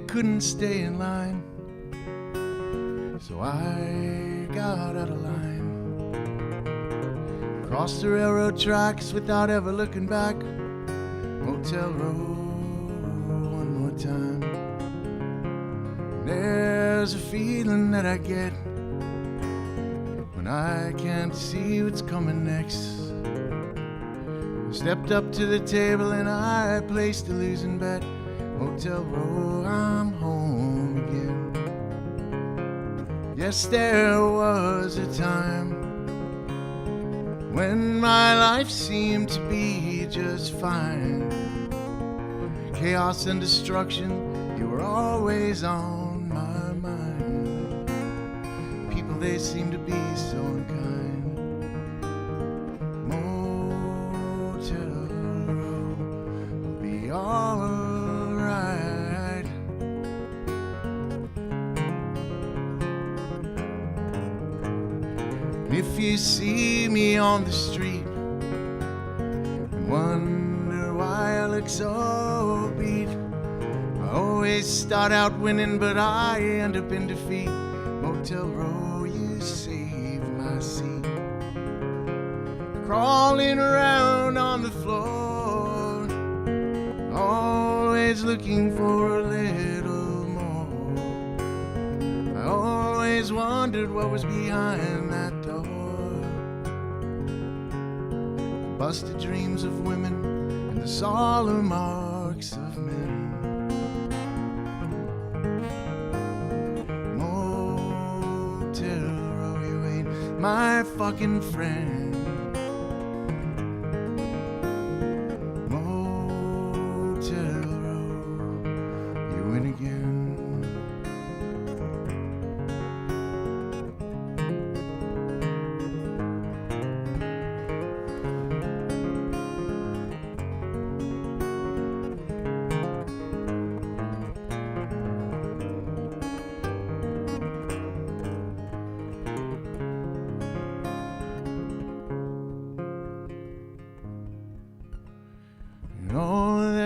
couldn't stay in line, so I got out of line. Crossed the railroad tracks without ever looking back. Motel Row one more time. There's a feeling that I get when I can't see what's coming next. Stepped up to the table and I placed a losing bet. Motel Row, I'm home again. Yes, there was a time when my life seemed to be just fine. Chaos and destruction, you were always on my mind. People, they seem to be so unkind. Motel Row will be alright. If you see me on the street and wonder why I look so beat, I always start out winning, but I end up in defeat. Motel Row, you saved my seat. Crawling around on the floor, always looking for a little more. I always wondered what was behind that door. The busted dreams of women and the solemn marks of men. Motel Row, you ain't my fucking friend. Motel Row, you win again.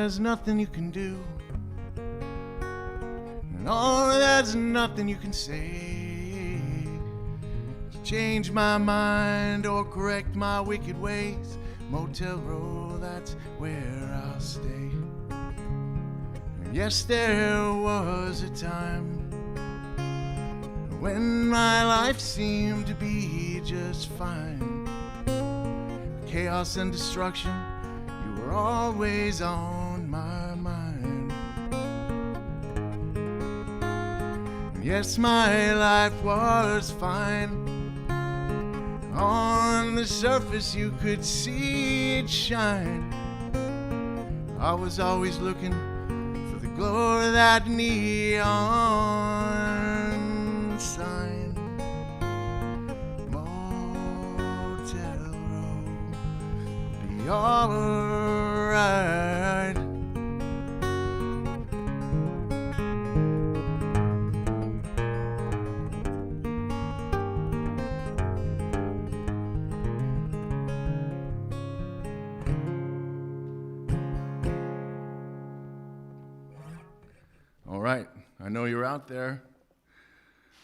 There's nothing you can do, and there's nothing you can say to change my mind or correct my wicked ways. Motel Row, that's where I'll stay. And yes, there was a time when my life seemed to be just fine. Chaos and destruction, you were always on my mind. Yes, my life was fine. On the surface you could see it shine. I was always looking for the glow of that neon sign. Motel Row, be alright. All right, I know you're out there.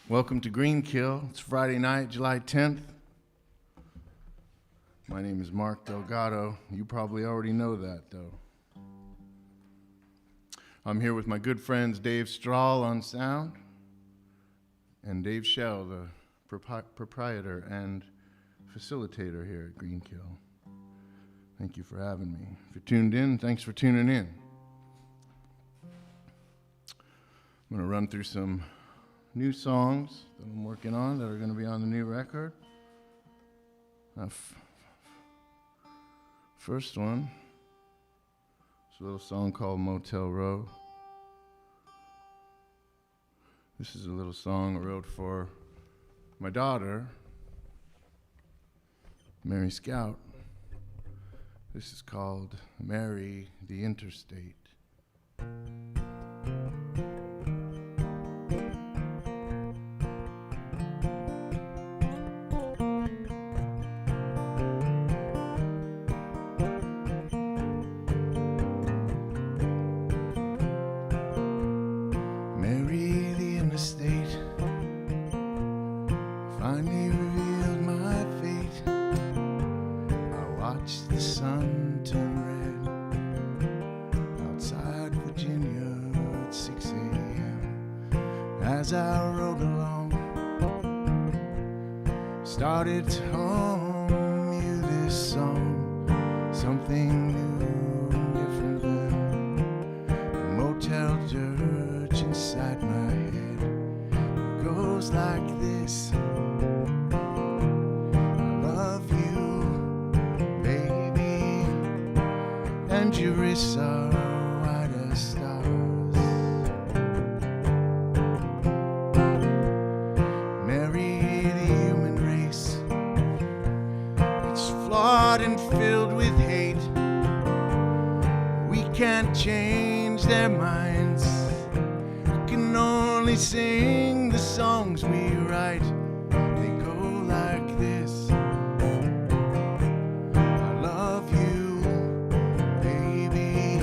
Welcome to Greenkill. It's Friday night, July 10th. My name is Marc Delgado. You probably already know that, though. I'm here with my good friends Dave Strahl on sound and Dave Shell, the proprietor and facilitator here at Greenkill. Thank you for having me. If you're tuned in, thanks for tuning in. I'm going to run through some new songs that I'm working on that are going to be on the new record. First one is a little song called Motel Row. This is a little song I wrote for my daughter, Mary Scout. This is called Mary the Interstate. as I rode along, started to hum you this song, something new and different than the motel dirge inside my head. It goes like this: I love you, baby, and your wrists are white as stars. Marry the human race, it's flawed and filled with hate. We can't change their minds, we can only sing the songs we write. They go like this: I love you, baby,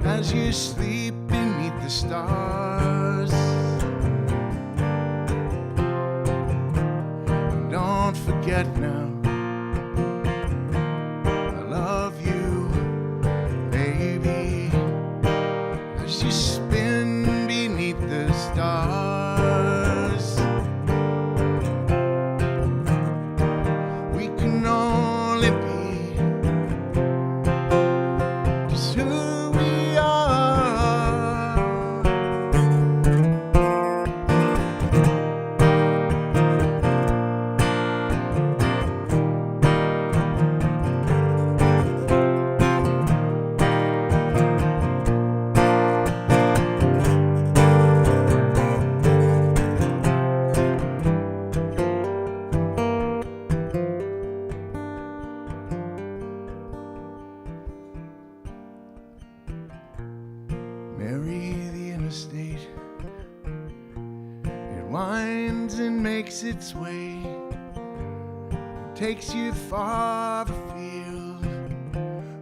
as you sleep beneath the stars. Don't forget now, I love you, baby, as you spin beneath the stars. We can only be just who we are. Marry the interstate, it winds and makes its way, takes you far afield,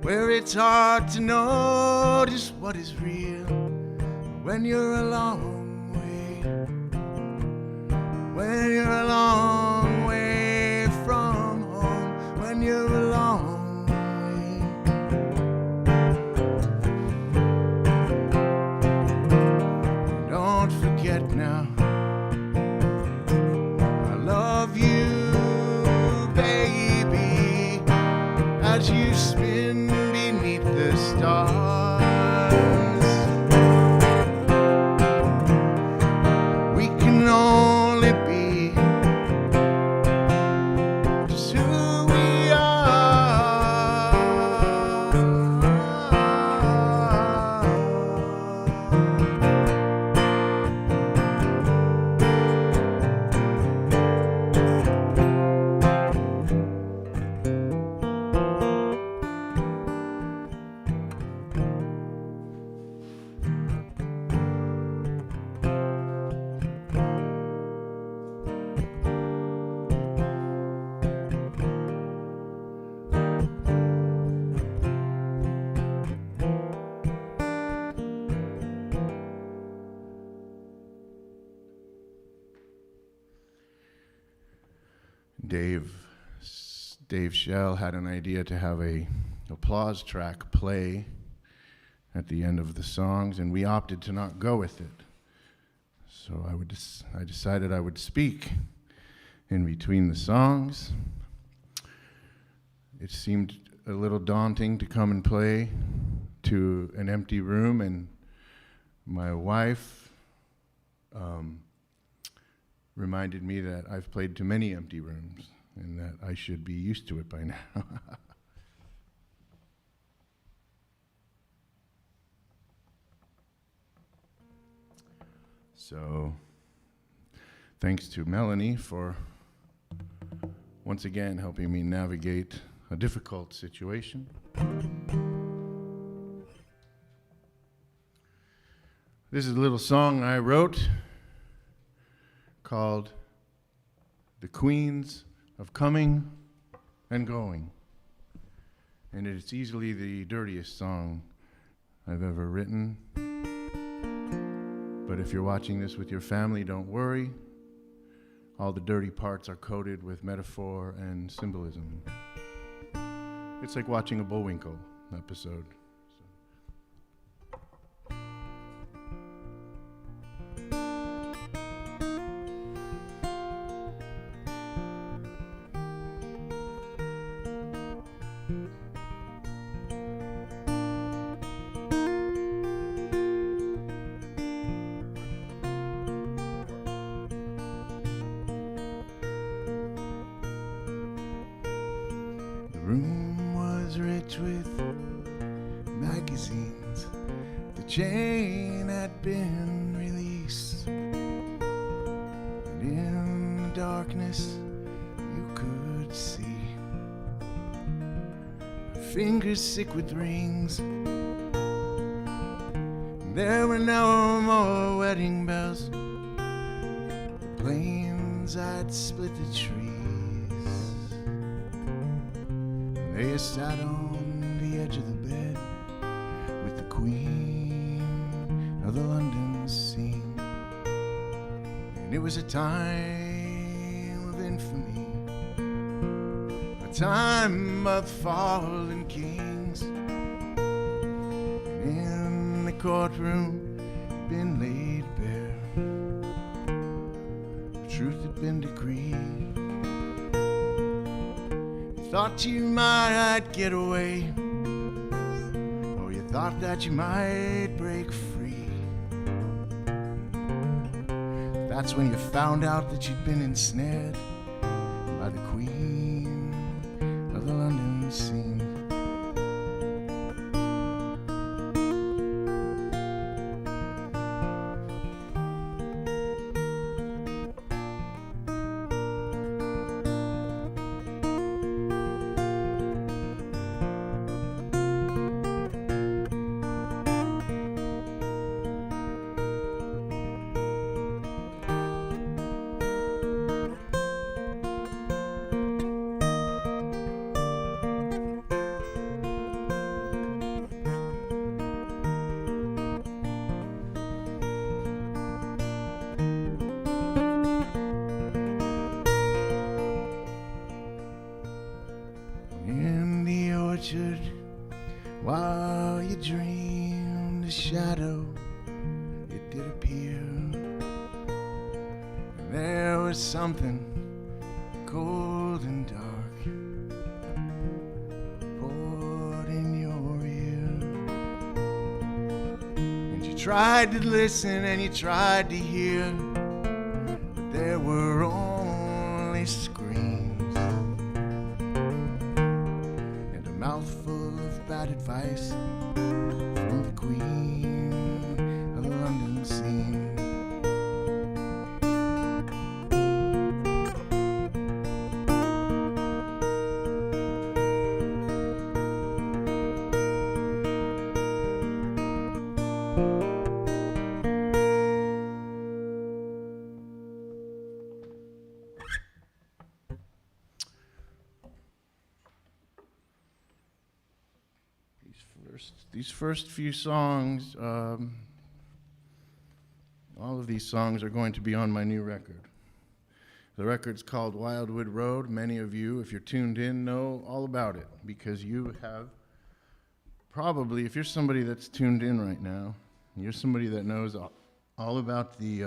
where it's hard to know just what is real. When you're a long way, when you're a long way from home, when you're a long way. Don't forget now, I love you, baby, as you spin beneath the stars. We can only be just who we are. Dave Shell had an idea to have a applause track play at the end of the songs, and we opted to not go with it. So I decided I would speak in between the songs. It seemed a little daunting to come and play to an empty room, and my wife reminded me that I've played to many empty rooms and that I should be used to it by now. So, thanks to Melanie for once again helping me navigate a difficult situation. This is a little song I wrote called The Queens of Coming and Going. And it's easily the dirtiest song I've ever written. But if you're watching this with your family, don't worry. All the dirty parts are coated with metaphor and symbolism. It's like watching a Bullwinkle episode. room was rich with magazines. The chain had been released, and in the darkness you could see her fingers sick with rings. There were no more wedding bells. The planes had split the trees. They sat on the edge of the bed with the queen of the London scene. And it was a time of infamy, a time of fallen kings. In the courtroom been laid bare, the truth had been decreed. You thought you might get away, or you thought that you might break free. That's when you found out that you'd been ensnared by the queen of the London scene. While you dreamed, a shadow, it did appear. And there was something cold and dark poured in your ear. And you tried to listen and you tried to hear, but there were only screams and a mouthful of bad advice from the queen of the London scene. These first few songs, all of these songs are going to be on my new record. The record's called Wildwood Road. Many of you, if you're tuned in, know all about it because you have probably, if you're somebody that's tuned in right now, you're somebody that knows all about the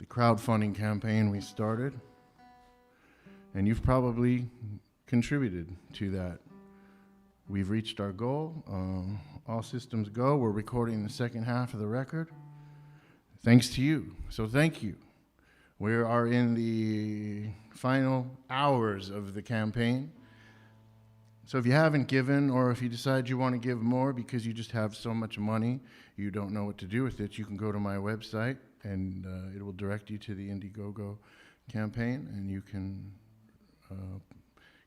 crowdfunding campaign we started, and you've probably contributed to that. We've reached our goal. All systems go. We're recording the second half of the record. Thanks to you. So thank you. We are in the final hours of the campaign. So if you haven't given, or if you decide you want to give more because you just have so much money, you don't know what to do with it, you can go to my website and it will direct you to the Indiegogo campaign, and you can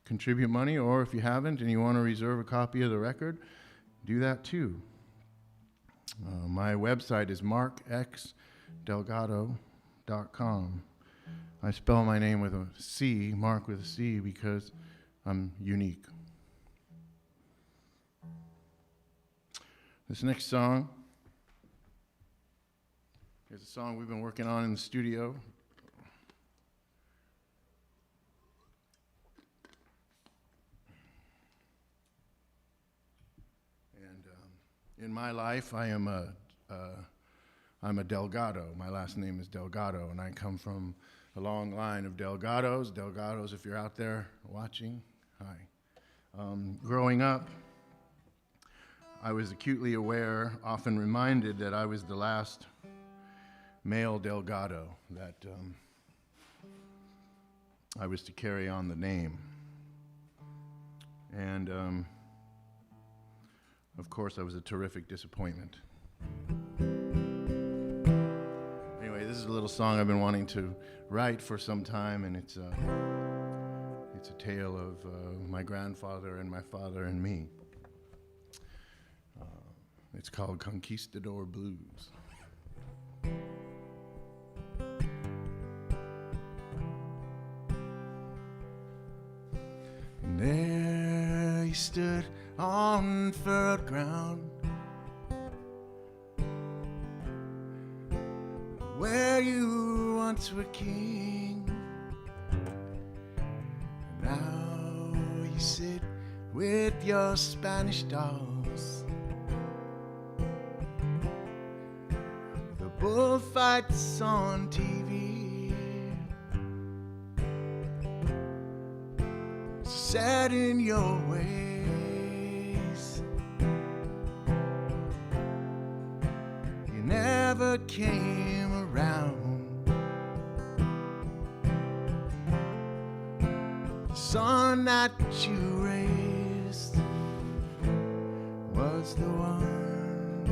contribute money, or if you haven't and you want to reserve a copy of the record, do that too. My website is marcxdelgado.com. I spell my name with a C, Mark with a C, because I'm unique. This next song is a song we've been working on in the studio. In my life, I'm a Delgado. My last name is Delgado, and I come from a long line of Delgados. Delgados, if you're out there watching, hi. Growing up, I was acutely aware, often reminded, that I was the last male Delgado, that I was to carry on the name. And of course, I was a terrific disappointment. Anyway, this is a little song I've been wanting to write for some time, and it's a tale of my grandfather and my father and me. It's called Conquistador Blues. And there he stood on furrowed ground, where you once were king. And now you sit with your Spanish dolls. The bullfights on TV, set in your ways. You never came around. The sun that you raised was the one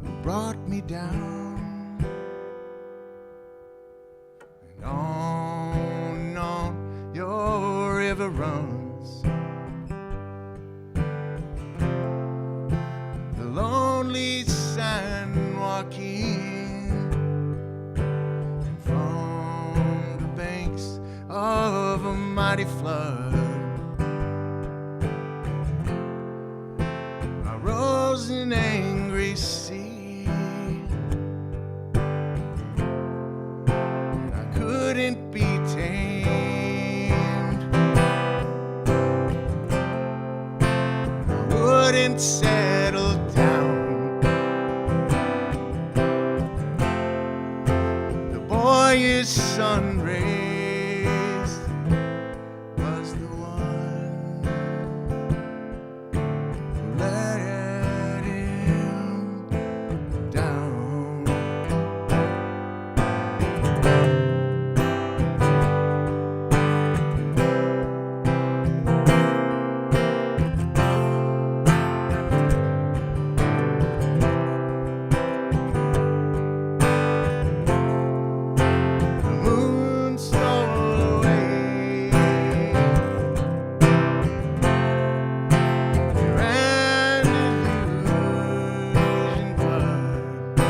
who brought me down. And on your river runs, the lonely San Joaquin, and from the banks of a mighty flood I rose in angry sea, and I couldn't be tamed. I wouldn't settle down. The boyish sun rays was the one who let him down. The moon stole away. You ran illusion blood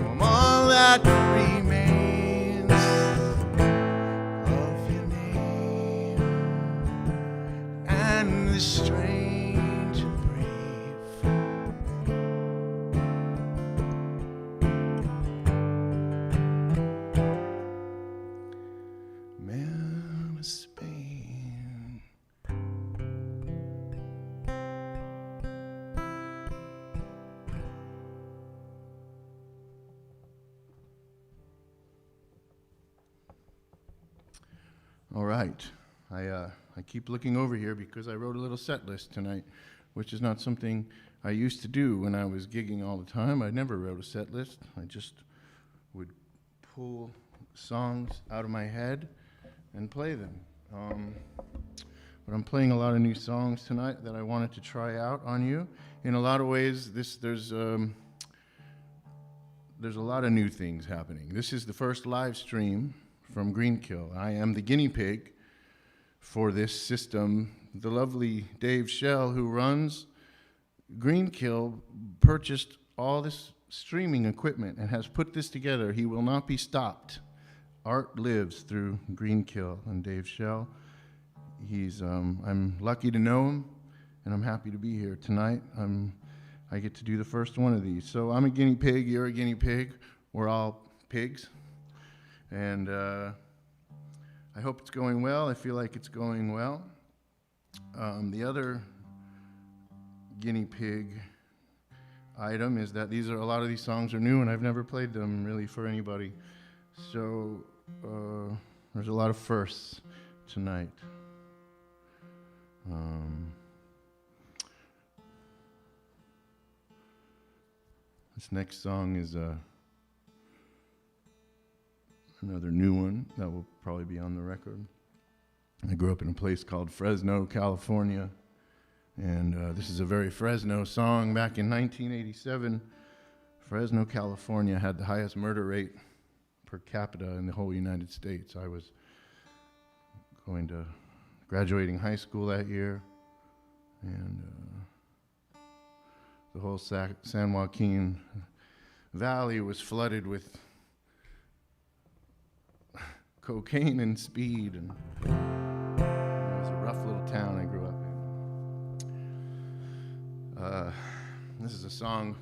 from all that remains of your name and the strange and brave. Man of Spain. All right. I keep looking over here because I wrote a little set list tonight, which is not something I used to do when I was gigging all the time. I never wrote a set list. I just would pull songs out of my head and play them. But I'm playing a lot of new songs tonight that I wanted to try out on you. In a lot of ways, there's a lot of new things happening. This is the first live stream from Greenkill. I am the guinea pig for this system. The lovely Dave Shell, who runs Greenkill, purchased all this streaming equipment and has put this together. He will not be stopped. Art lives through Greenkill and Dave Shell. I'm lucky to know him, and I'm happy to be here tonight. I get to do the first one of these. So I'm a guinea pig, you're a guinea pig, we're all pigs. And I hope it's going well. I feel like it's going well. The other guinea pig item is that a lot of these songs are new, and I've never played them really for anybody. So there's a lot of firsts tonight. This next song is another new one that will probably be on the record. I grew up in a place called Fresno, California, and this is a very Fresno song. Back in 1987, Fresno, California had the highest murder rate per capita in the whole United States. I was graduating high school that year, and the whole San Joaquin Valley was flooded with cocaine and speed, and it was a rough little town I grew up in. This is a song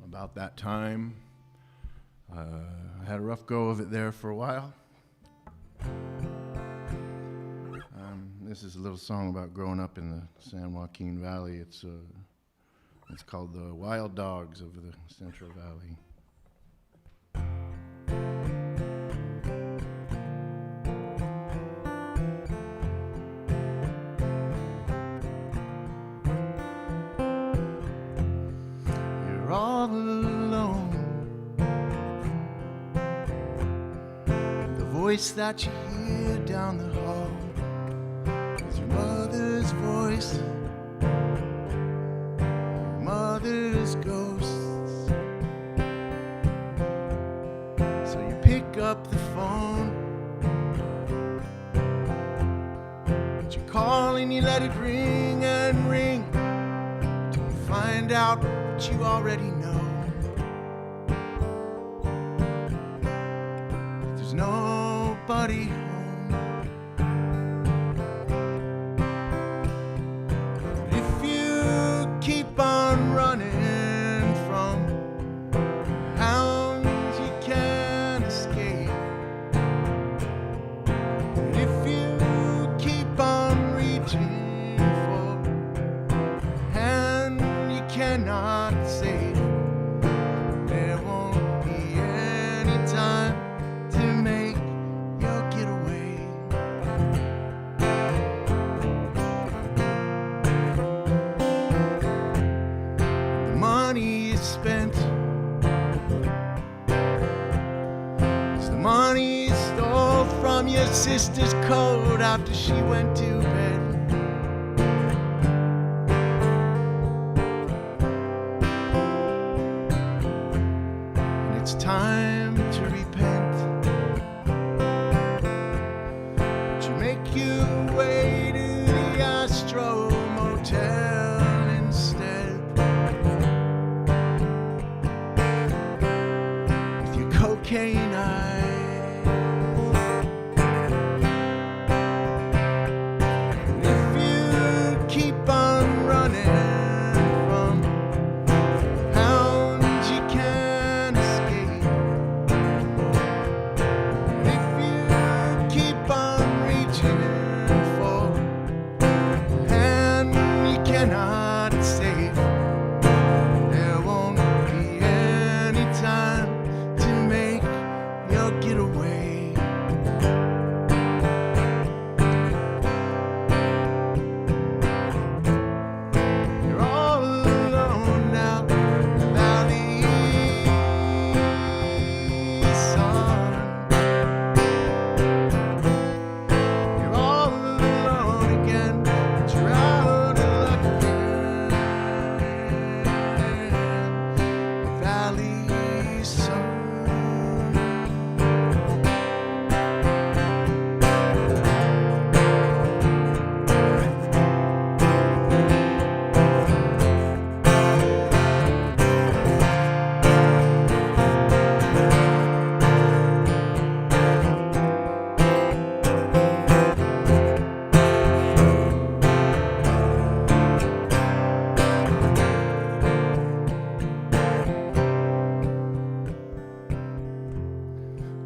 about that time. I had a rough go of it there for a while. This is a little song about growing up in the San Joaquin Valley. It's called The Wild Dogs of the Central Valley. You're all alone. The voice that you hear down the hall is your mother's voice, your mother's ghosts. So you pick up the phone, but you call and you let it ring and ring till you find out what you already know. There's nobody home. Keep on running from hounds you can't escape. And if you keep on reaching for a hand you cannot save, there won't be any time to make your getaway. Money is spent, it's the money you stole from your sister's coat after she went to bed. And it's time to repent, but you make your way to the Astro Motel instead. Cocaine eyes. And if you keep on running from hounds you can't escape, and if you keep on reaching for a hand you cannot save, there won't be any time get away. You're all alone now, Valley sun. You're all alone again, but you're out of luck again, Valley sun.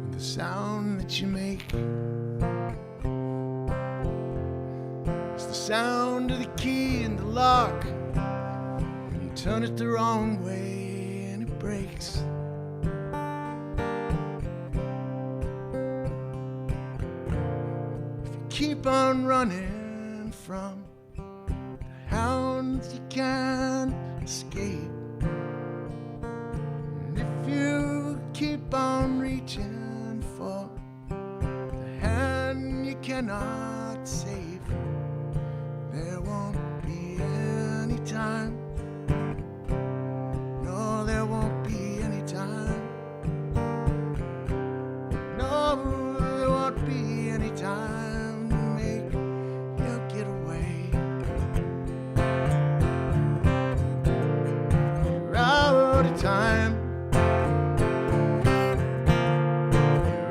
The sound that you make is the sound of the key in the lock. When you turn it the wrong way and it breaks. If you keep on running from the hounds you can't escape, and if you keep on reaching for the hand you cannot it's safe. There won't be any time. No, there won't be any time. No, there won't be any time to make you get away. You're out of time.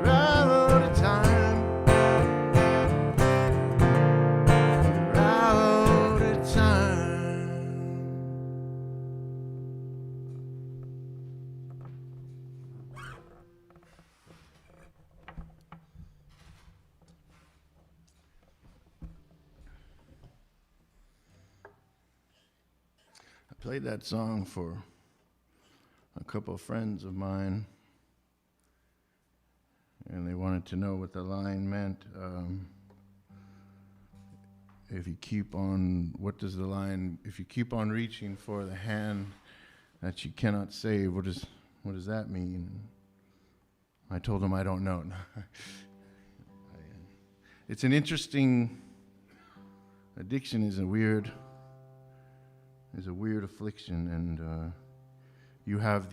You're out of time. You're out of time. I played that song for a couple of friends of mine, and they wanted to know what the line meant. If you keep on, what does the line, if you keep on reaching for the hand that you cannot save, what does that mean? I told them I don't know. It's an interesting, addiction is a weird affliction, and you have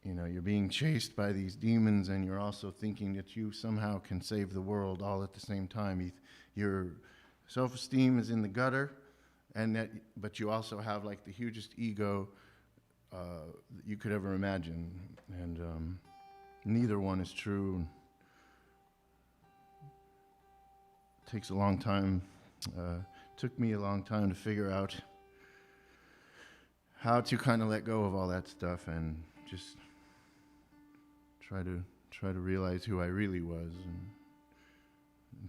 you're being chased by these demons, and you're also thinking that you somehow can save the world all at the same time. Your self-esteem is in the gutter, but you also have like the hugest ego that you could ever imagine, and neither one is true. It takes a long time. Took me a long time to figure out how to kind of let go of all that stuff and just try to realize who I really was, and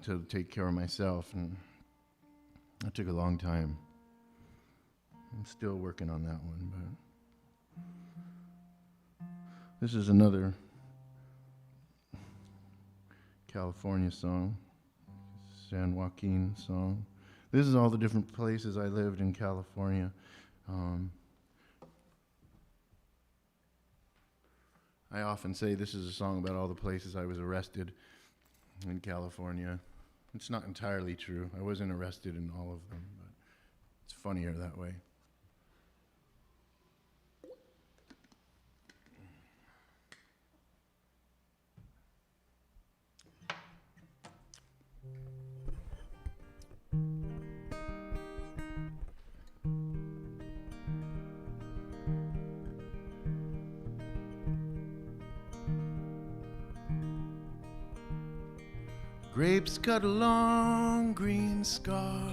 to take care of myself. And that took a long time. I'm still working on that one, but this is another California song, San Joaquin song. This is all the different places I lived in California. I often say this is a song about all the places I was arrested in California. It's not entirely true. I wasn't arrested in all of them, but it's funnier that way. Grapes cut a long green scar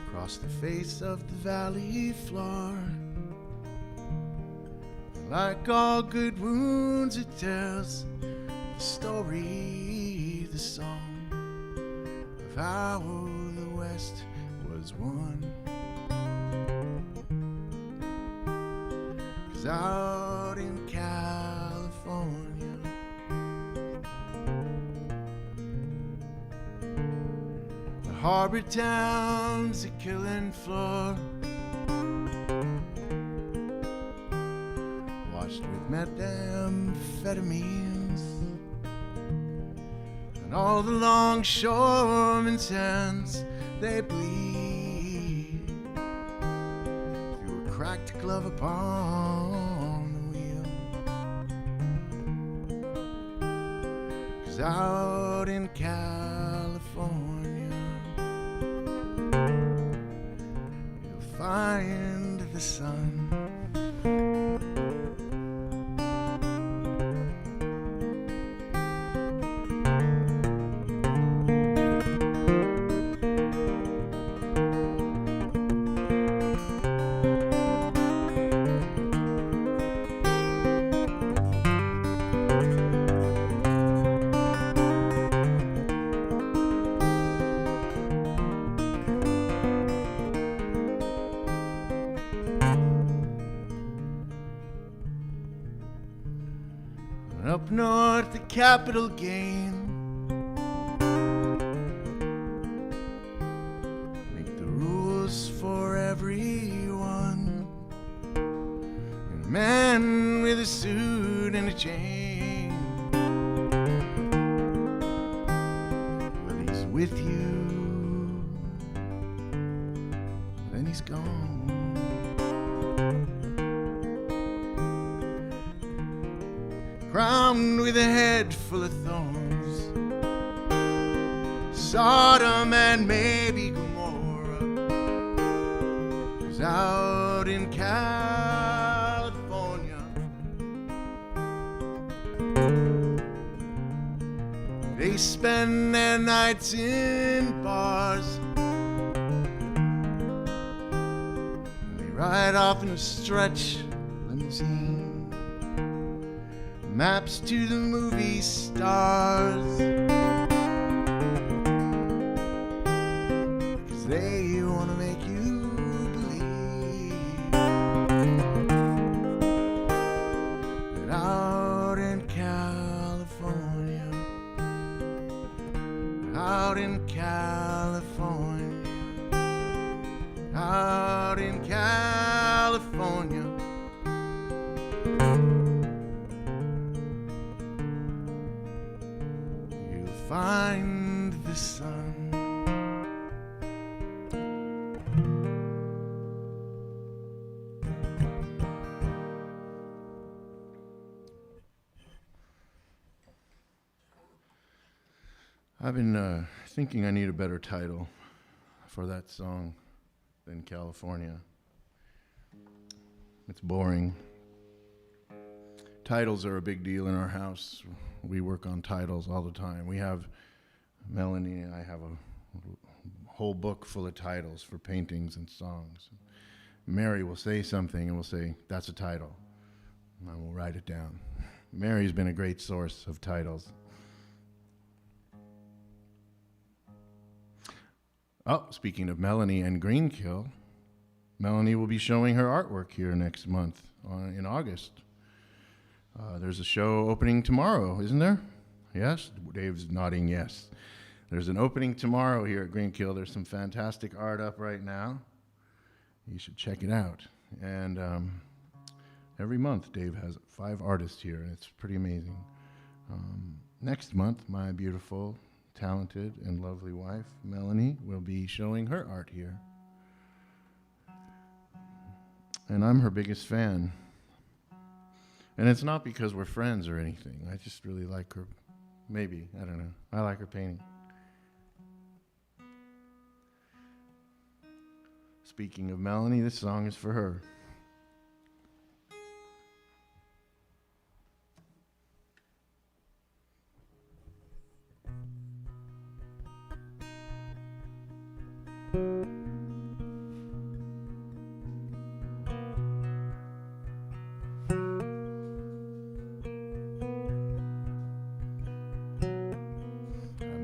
across the face of the valley floor. Like all good wounds, it tells the story, the song of how the West was won. 'Cause out in California, harbor town's a killing floor, washed with methamphetamines, and all the longshoremen's hands, they bleed through a cracked glove upon the wheel. 'Cause out in California, find the sun. Up north, the capital gain, make the rules for everyone. And a man with a suit and a chain with you. Then he's gone. Crowned with a head full of thorns, Sodom and maybe Gomorrah is out in California. They spend their nights in bars, they ride off in a stretch limousine, maps to the movie stars, 'cause they want to make you believe that out in California, out in California, out in California, find the sun. I've been thinking I need a better title for that song than California. It's boring. Titles are a big deal in our house. We work on titles all the time. We have, Melanie and I have a whole book full of titles for paintings and songs. Mary will say something and we'll say, that's a title. And I will write it down. Mary's been a great source of titles. Oh, speaking of Melanie and Greenkill, Melanie will be showing her artwork here next month in August. There's a show opening tomorrow, isn't there? Yes? Dave's nodding yes. There's an opening tomorrow here at Greenkill. There's some fantastic art up right now. You should check it out. And every month, Dave has 5 artists here, and it's pretty amazing. Next month, my beautiful, talented, and lovely wife, Melanie, will be showing her art here. And I'm her biggest fan. And it's not because we're friends or anything. I just really like her. Maybe. I don't know. I like her painting. Speaking of Melanie, this song is for her.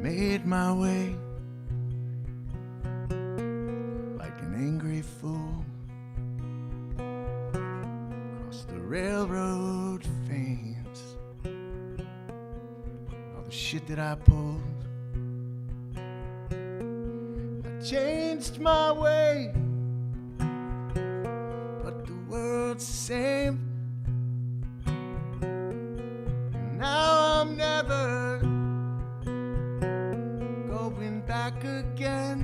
Made my way like an angry fool across the railroad fence. All the shit that I pulled, I changed my way, but the world's the same. And now I'm never back again.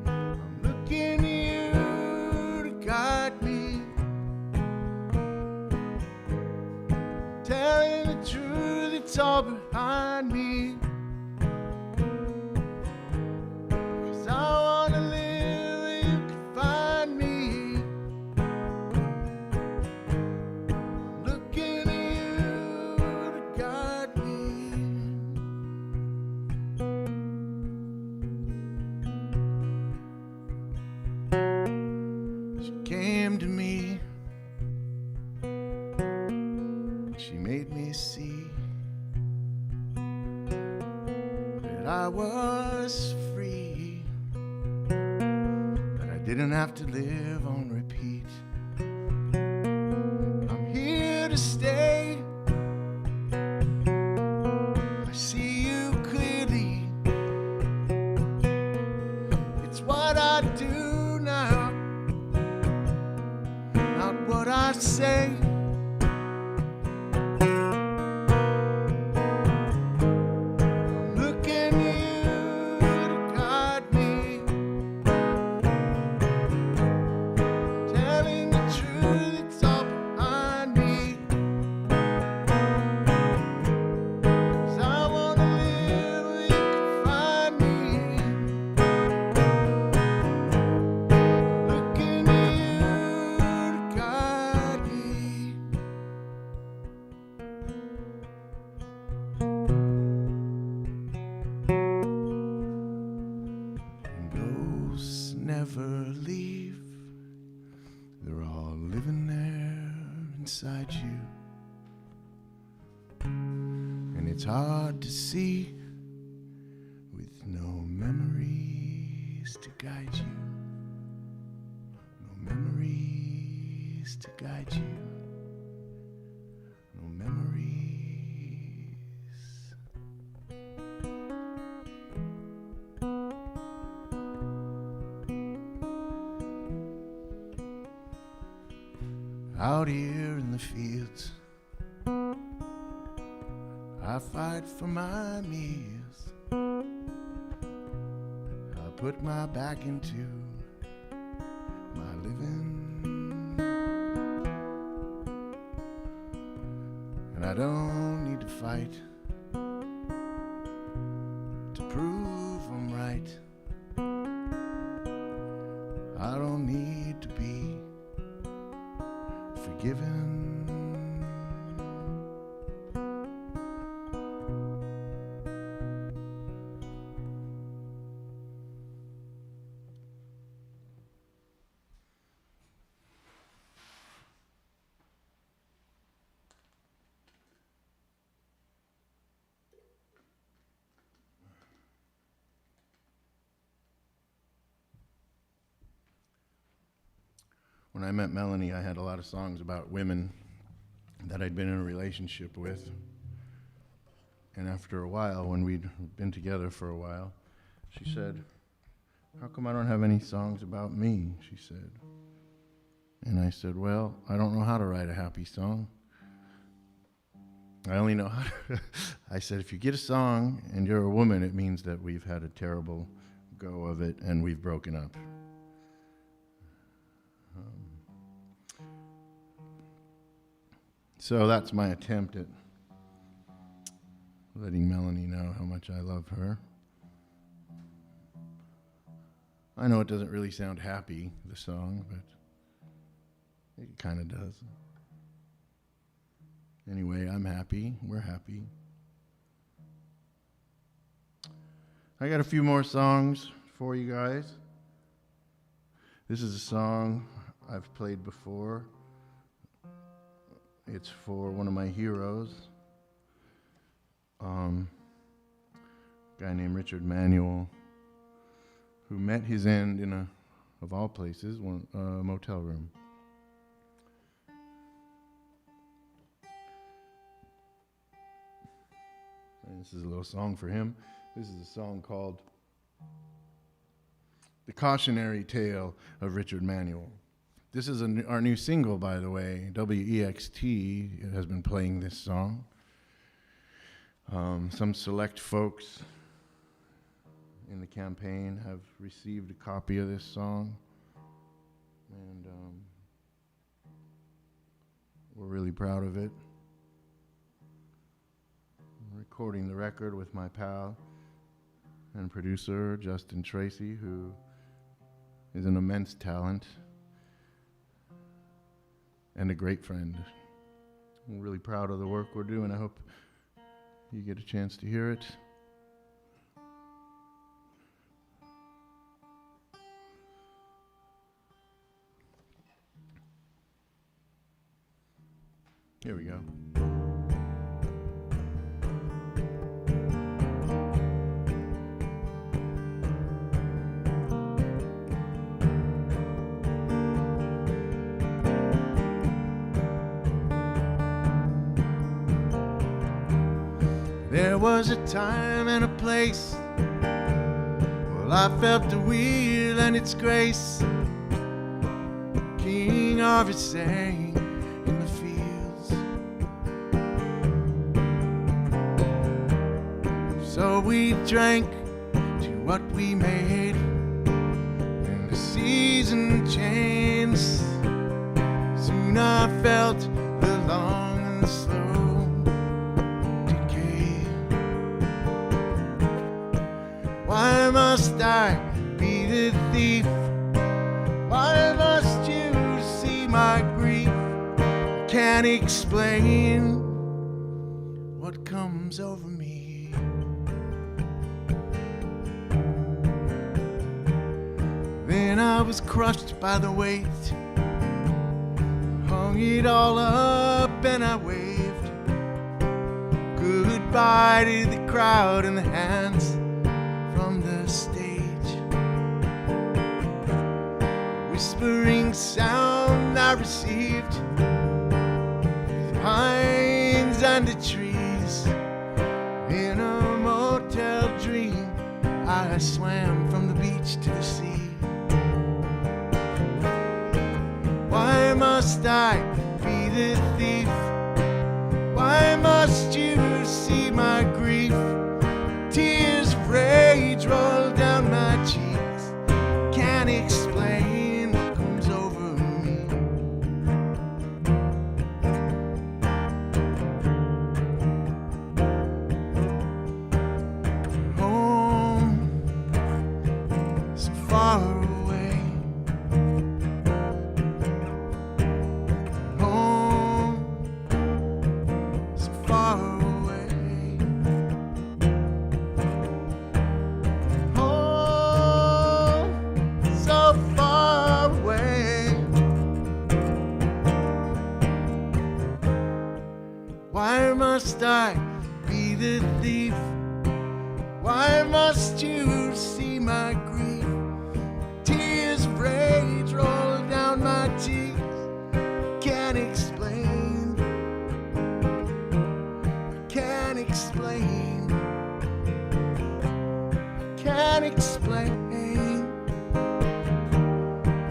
I'm looking at you to guide me, telling the truth, it's all behind me. 'Cause I wanna live where you can find me. I'm looking at you to guide me. She came to me, she made me see that I was free, that I didn't have to live on repeat. I'm here to stay, I see you clearly, it's what I do now, not what I say. inside you. And it's hard to see with no memories to guide you. No memories to guide you. No memories. Out here in the fields, I fight for my meals. I put my back into my living, and I don't need to fight to prove I'm right. I don't need to be forgiven. When I met Melanie, I had a lot of songs about women that I'd been in a relationship with. And after a while, when we'd been together for a while, she said, "How come I don't have any songs about me?" she said. And I said, "Well, I don't know how to write a happy song. I only know how to." I said, "If you get a song and you're a woman, it means that we've had a terrible go of it and we've broken up." So that's my attempt at letting Melanie know how much I love her. I know it doesn't really sound happy, the song, but it kind of does. Anyway, I'm happy. We're happy. I got a few more songs for you guys. This is a song I've played before. It's for one of my heroes, a guy named Richard Manuel, who met his end in of all places, a motel room. And this is a little song for him. This is a song called The Cautionary Tale of Richard Manuel. This is our new single, by the way. WEXT has been playing this song. Some select folks in the campaign have received a copy of this song. And we're really proud of it. I'm recording the record with my pal and producer, Justin Tracy, who is an immense talent and a great friend. I'm really proud of the work we're doing. I hope you get a chance to hear it. Here we go. There was a time and a place. Well, I felt the wheel and its grace. King Arthur sang in the fields. So we drank to what we made, and the season changed. Soon I felt the long and slow Why must I be the thief? Why must you see my grief? I can't explain what comes over me. Then I was crushed by the weight, hung it all up and I waved goodbye to the crowd and the hands from the stage. Whispering sound I received through the pines and the trees. In a motel dream, I swam from the beach to the sea. Why must I be the thief? Why must you see my grief? Tears of rage roll down my cheeks. Can't explain what comes over me. Home, so far away. Why must I be the thief? Why must you see my grief? Tears of rage roll down my cheeks. Can't explain. I can't explain. I can't explain.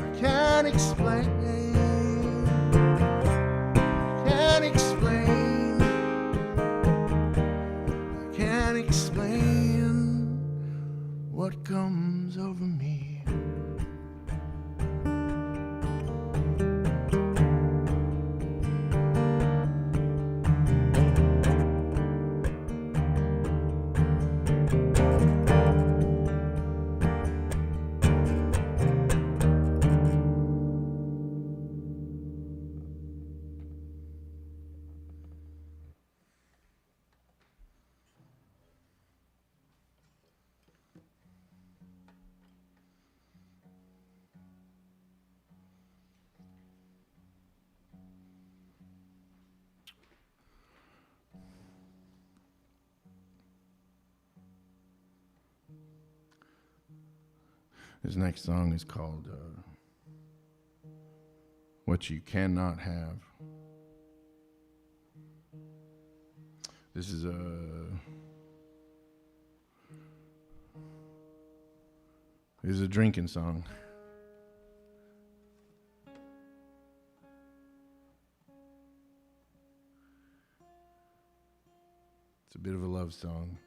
I can't explain. I can't explain. Explain what comes over me. This next song is called What You Cannot Have. This is a drinking song. It's a bit of a love song.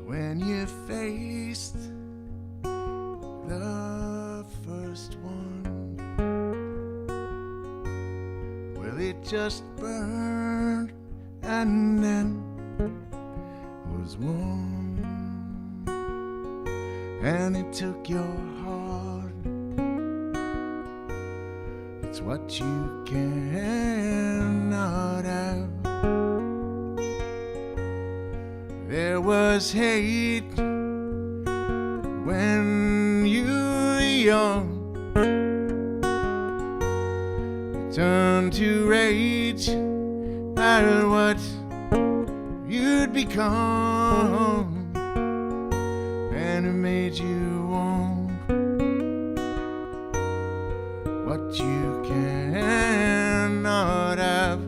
When you faced the first one, well, it just burned and then was warm, and it took your heart. It's what you cannot have. There was hate when you were young. It turned to rage at what you'd become, and it made you want what you cannot have.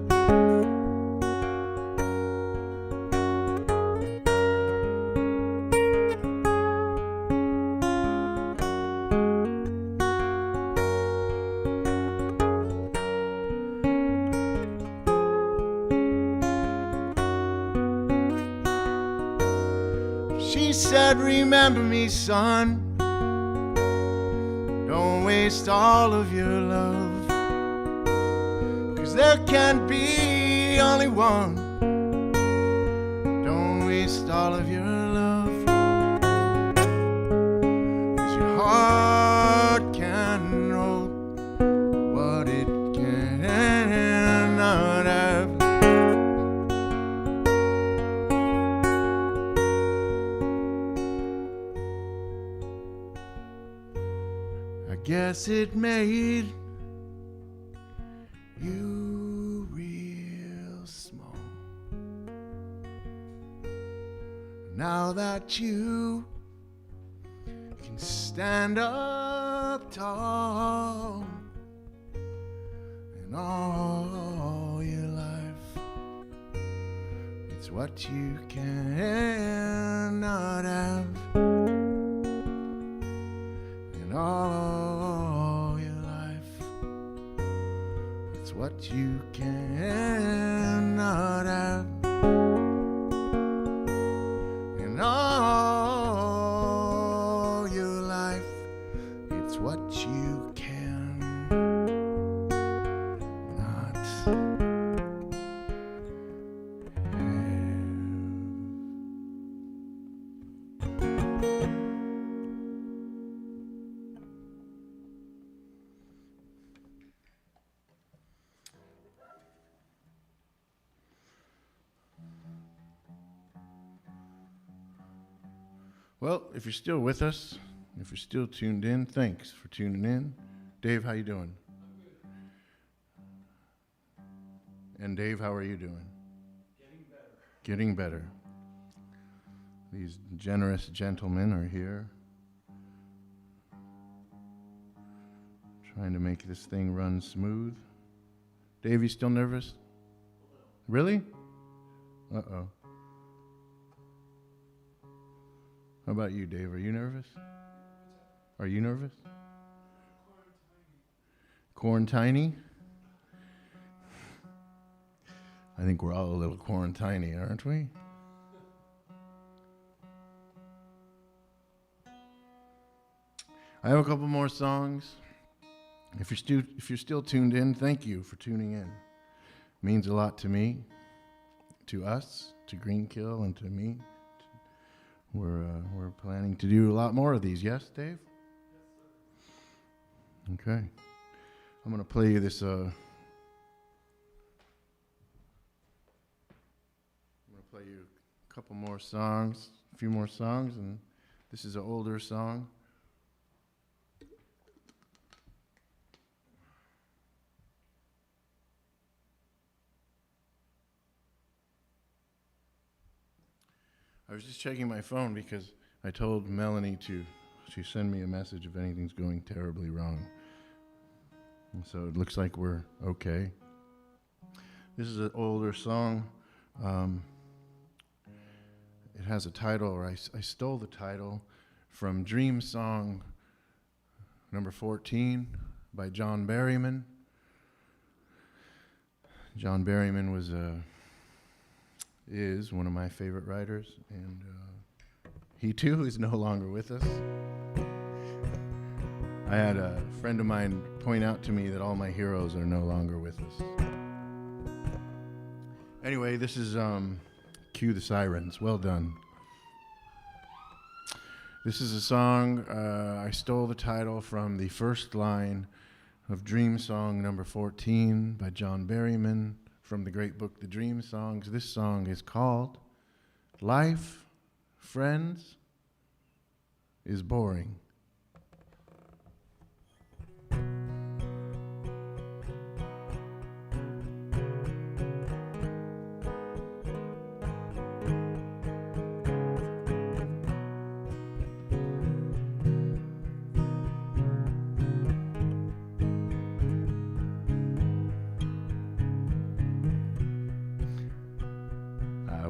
said, remember me, son. Don't waste all of your love, 'cause there can be only one. Don't waste all of your love, 'cause your heart can hold what it cannot have. I guess it made you real small. Now that you can stand up tall, and all your life, it's what you cannot have. And all your life, it's what you cannot have. And all your life, it's what you cannot have. Well, if you're still with us, if you're still tuned in, thanks for tuning in. Dave, how you doing? And Dave, how are you doing? Getting better. Getting better. These generous gentlemen are here, trying to make this thing run smooth. Dave, you still nervous? Really? Uh-oh. How about you, Dave? Are you nervous? Are you nervous? Quarantiny? I think we're all a little quarantiny, aren't we? I have a couple more songs. If you're still tuned in, thank you for tuning in. It means a lot to me, to us, to Greenkill, and to me. We're planning to do a lot more of these. Yes, Dave? Yes, sir. Okay. I'm going to play you this. I'm going to play you a couple more songs, a few more songs, and this is an older song. I was just checking my phone because I told Melanie to send me a message if anything's going terribly wrong. And so it looks like we're okay. This is an older song. It has a title, or I stole the title from Dream Song number 14 by John Berryman. John Berryman is one of my favorite writers, and he too is no longer with us. I had a friend of mine point out to me that all my heroes are no longer with us. Anyway, this is Cue the Sirens. Well done. This is a song, I stole the title from the first line of Dream Song number 14 by John Berryman, from the great book, The Dream Songs. This song is called Life, Friends, is Boring.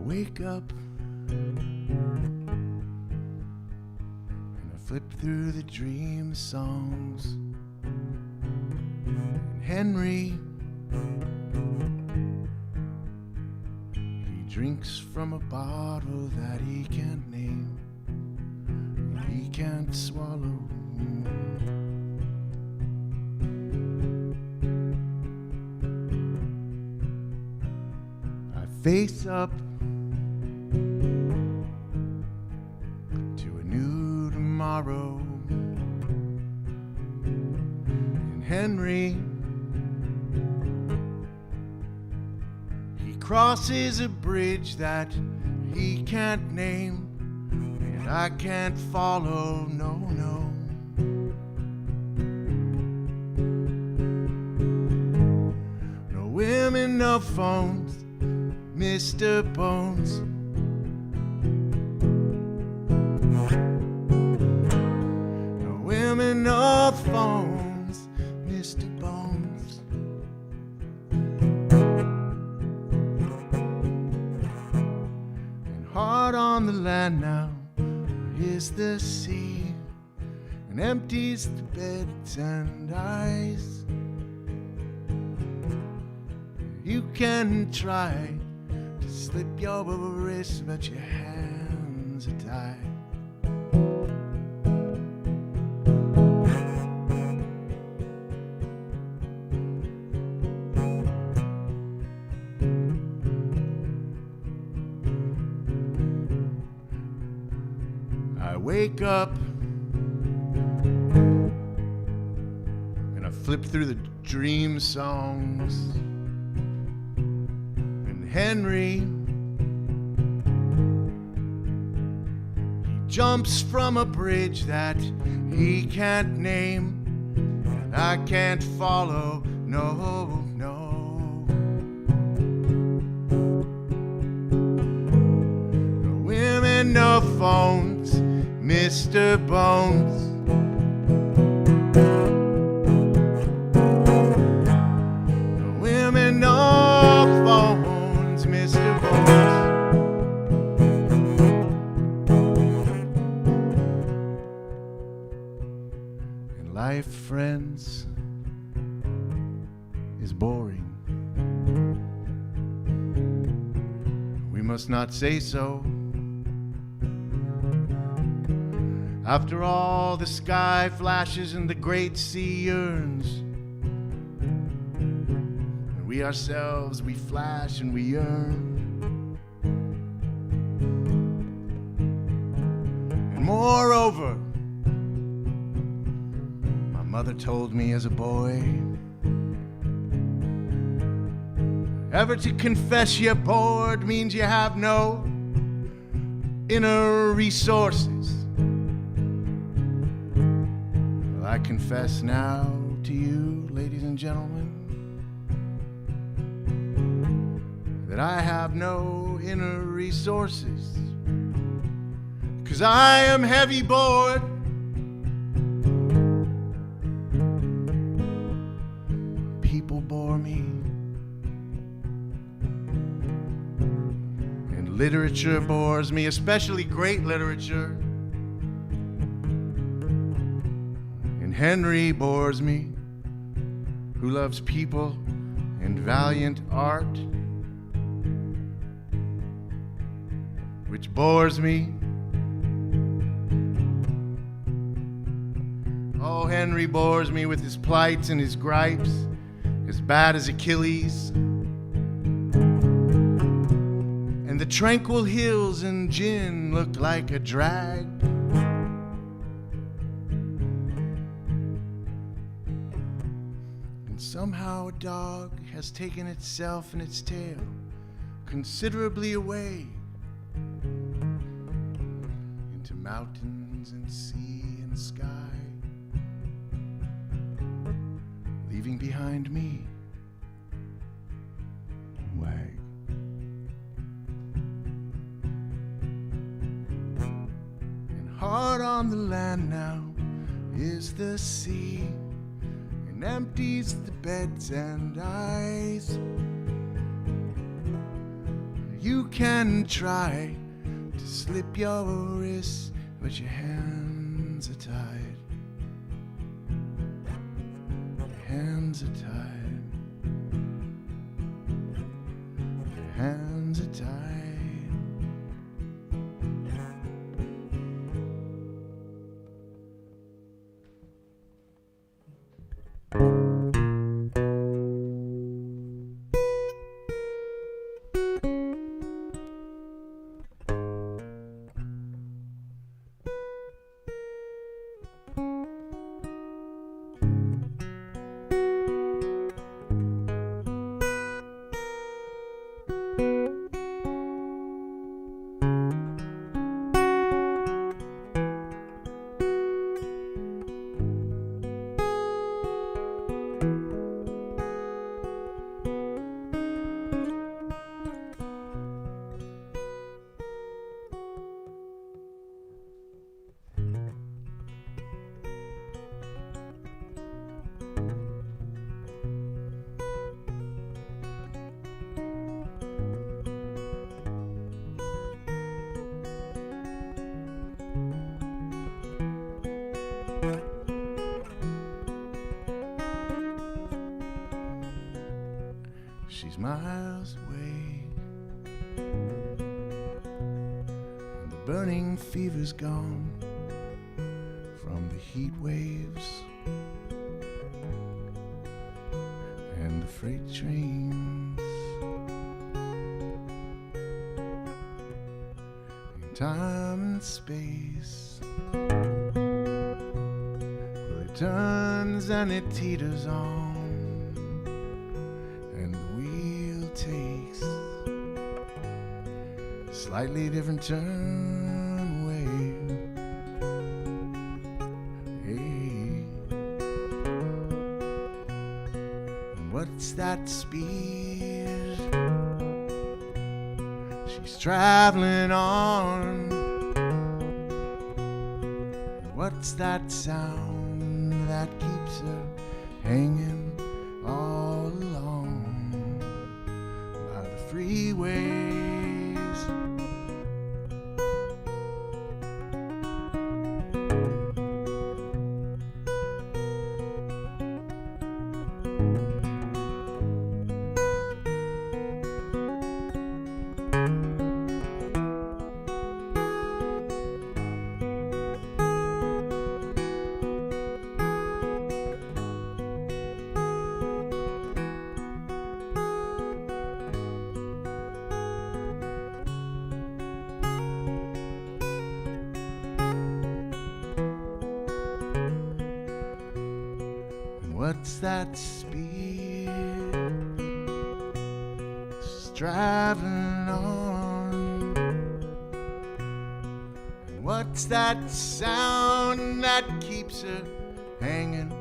Wake up and I flip through the dream songs, and Henry, he drinks from a bottle that he can't name. can't swallow. I face up to a new tomorrow. And Henry, he crosses a bridge that he can't name, and I can't follow, no, no. No women, no phones, Mr. Bones. No women, no phones, Mr. Bones. And hard on the land now is the sea, and empties the beds and eyes. You can try to slip your wrist, but your hands are tied. I wake up and I flip through the dream songs. Henry, he jumps from a bridge that he can't name, and I can't follow, no, no. No women, no phones, Mr. Bones. No women, no phones, Mr. Bones. And life, friends, is boring. We must not say so. After all, the sky flashes and the great sea yearns. We ourselves, we flash and we yearn. And moreover, my mother told me as a boy, ever to confess you're bored means you have no inner resources. Well, I confess now to you, ladies and gentlemen, that I have no inner resources, 'cause I am heavy bored. People bore me, and literature bores me, especially great literature. And Henry bores me, who loves people and valiant art, which bores me. Oh, Henry bores me with his plights and his gripes, as bad as Achilles. And the tranquil hills and gin look like a drag. And somehow a dog has taken itself and its tail considerably away into mountains and sea and sky, leaving behind me a wag. And hard on the land now is the sea, and empties the beds and eyes. You can try to slip your wrists, but your hands are tied. Your hands are tied. Your hands are tied. She's miles away, and the burning fever's gone from the heat waves and the freight trains. In time and space, well, it turns and it teeters on, and the wheel takes a slightly different turn way. Hey, and what's that speed she's traveling on? What's that sound that keeps her hanging all along by the freeways? What's that speed she's traveling on? What's that sound that keeps her hanging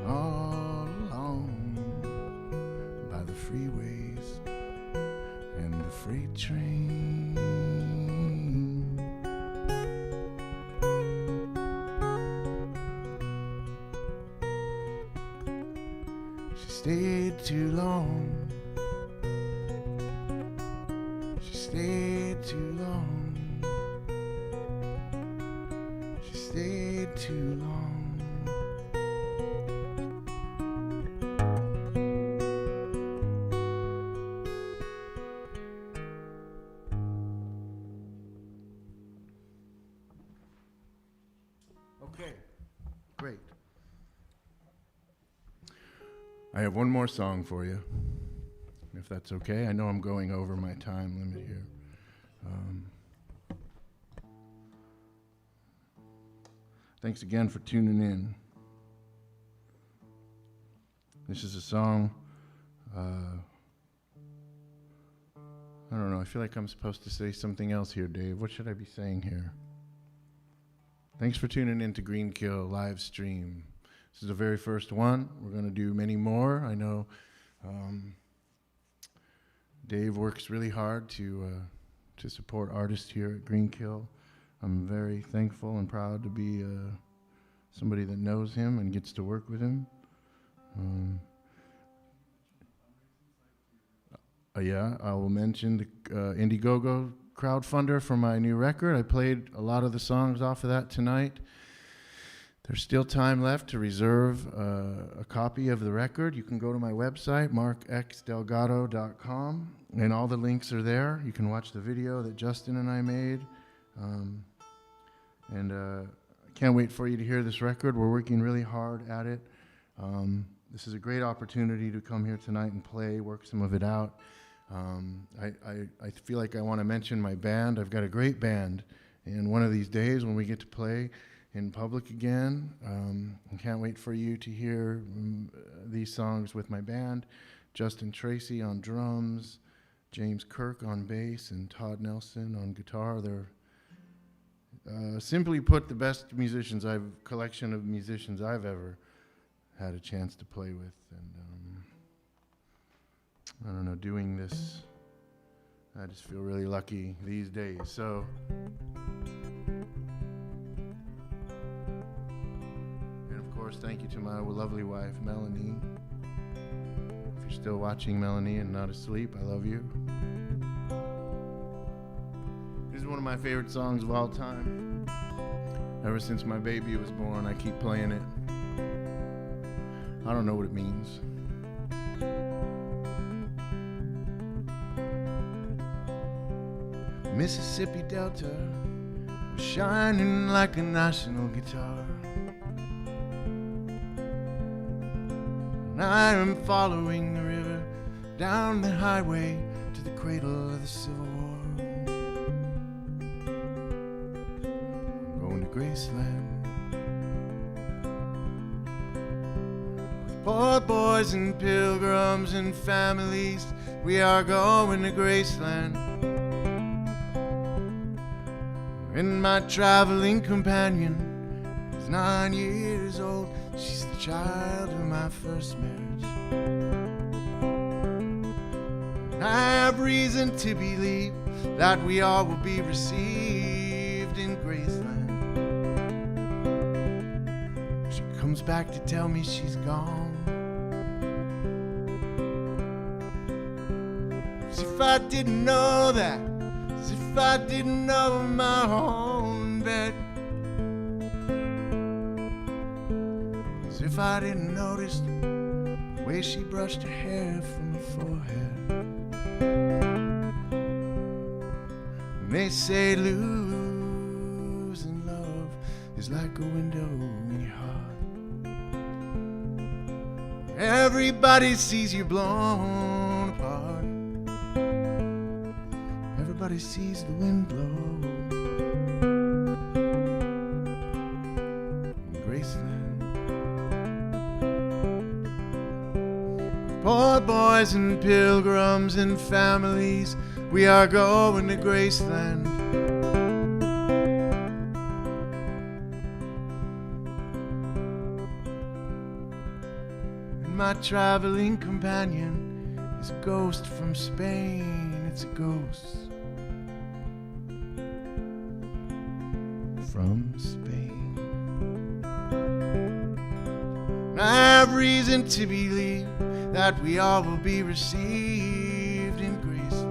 all along by the freeways and the freight train? Stayed too long. She stayed too long. She stayed too long. Okay, great. I have one more song for you, if that's okay. I know I'm going over my time limit here. Thanks again for tuning in. This is a song, I don't know, I feel like I'm supposed to say something else here, Dave. What should I be saying here? Thanks for tuning in to Greenkill live stream. This is the very first one. We're going to do many more. I know Dave works really hard to support artists here at Greenkill. I'm very thankful and proud to be somebody that knows him and gets to work with him. Yeah, I will mention the Indiegogo crowdfunder for my new record. I played a lot of the songs off of that tonight. There's still time left to reserve a copy of the record. You can go to my website, marcdelgado.com, and all the links are there. You can watch the video that Justin and I made. I can't wait for you to hear this record. We're working really hard at it. This is a great opportunity to come here tonight and play, work some of it out. I feel like I want to mention my band. I've got a great band, and one of these days when we get to play in public again, I can't wait for you to hear these songs with my band. Justin Tracy on drums, James Kirk on bass, and Todd Nelson on guitar. They're simply put the best collection of musicians I've ever had a chance to play with. And I don't know, doing this, I just feel really lucky these days. So thank you to my lovely wife, Melanie. If you're still watching, Melanie, and not asleep, I love you. This is one of my favorite songs of all time. Ever since my baby was born, I keep playing it. I don't know what it means. Mississippi Delta was shining like a national guitar. And I am following the river down the highway to the cradle of the Civil War. I'm going to Graceland with poor boys and pilgrims and families. We are going to Graceland. And my traveling companion is 9 years old. She's the child of my first marriage. And I have reason to believe that we all will be received in Graceland. She comes back to tell me she's gone. As if I didn't know that. As if I didn't know my own bed. As if I didn't notice the way she brushed her hair from her forehead. And they say losing love is like a window in your heart. Everybody sees you blown apart. Everybody sees the wind blow in Graceland. Poor boys and pilgrims and families, we are going to Graceland. And my traveling companion is a ghost from Spain. It's a ghost from Spain. And I have reason to believe that we all will be received in Graceland.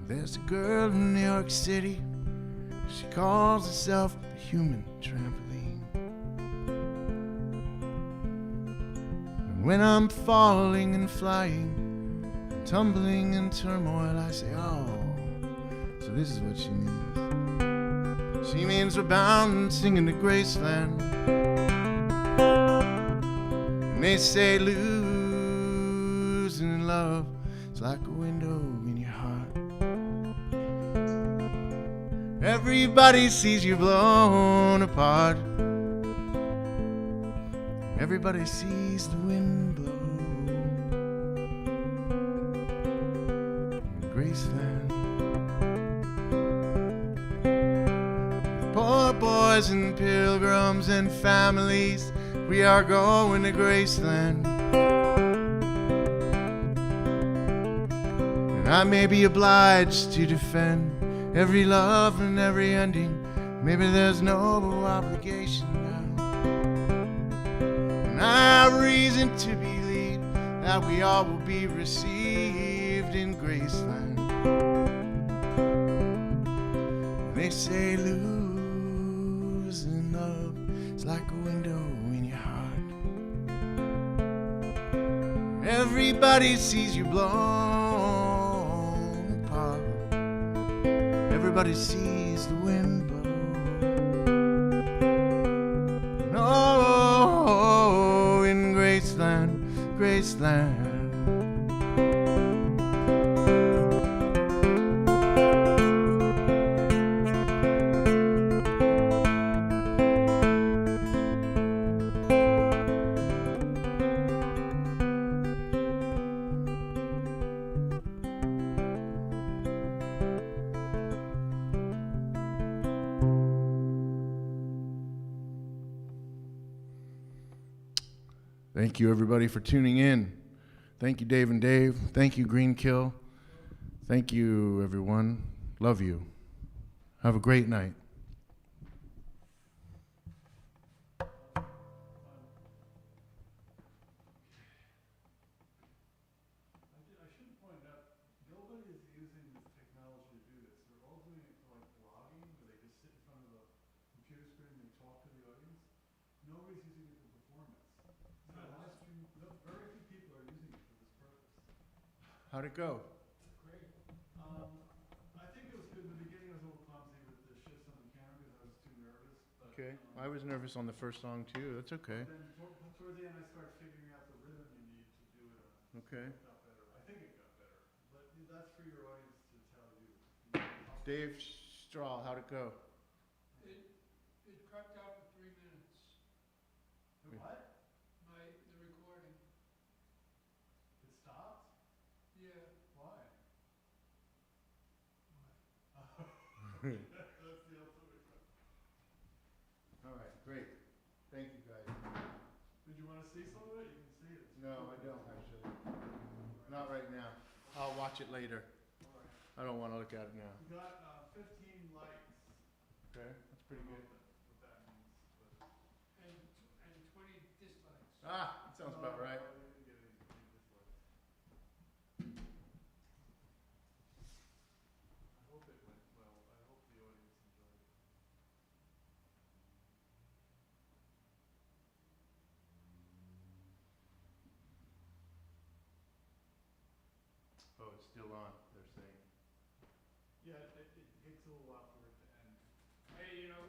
There's a girl in New York City. She calls herself the Human Trampoline. And when I'm falling and flying, and tumbling in turmoil, I say, oh, so this is what she means. She means we're bound singing to Graceland. And they say losing love is like a window in your heart. Everybody sees you blown apart. Everybody sees the wind blow in Graceland. Poor boys and pilgrims and families, we are going to Graceland. And I may be obliged to defend every love and every ending. Maybe there's no obligation now. And I have reason to believe that we all will be received in Graceland. And they say losing love is like a window in your heart. Everybody sees you blown apart. Everybody sees the wind blow. Oh, in Graceland, Graceland. Thank you, everybody, for tuning in. Thank you, Dave and Dave. Thank you, Greenkill. Thank you, everyone. Love you. Have a great night. using this technology to do this. They're all doing it for like blogging, where they just sit in front of a computer screen and they talk to the audience. Nobody's using it for performance. So the last few, very few people are using it for this purpose. How'd it go? Great. I think it was good. In the beginning, I was a little clumsy with the shifts on the camera because I was too nervous. But, Okay. I was nervous on the first song too. That's okay. Then towards the end, I started figuring out the rhythm you need to do it on. Okay. It got better. I think it got better. But that's for your audience to tell you. Dave Strahl, how'd it go? It crept out for 3 minutes. The what? The recording. It stopped? Yeah. Why? That's the ultimate question. All right, great. Thank you, guys. Did you want to see some of it? You can see it. It's No, cool. I don't actually. Not right now. I'll watch it later. All right. I don't want to look at it now. We got 15 likes. Okay, that's pretty good. What that means. But And 20 dislikes. Ah, that sounds about right. I didn't get any dislikes. I hope it went well. I hope the audience enjoyed it. Oh, it's still on, they're saying. Yeah, it takes a little while for it to end. Hey, you know,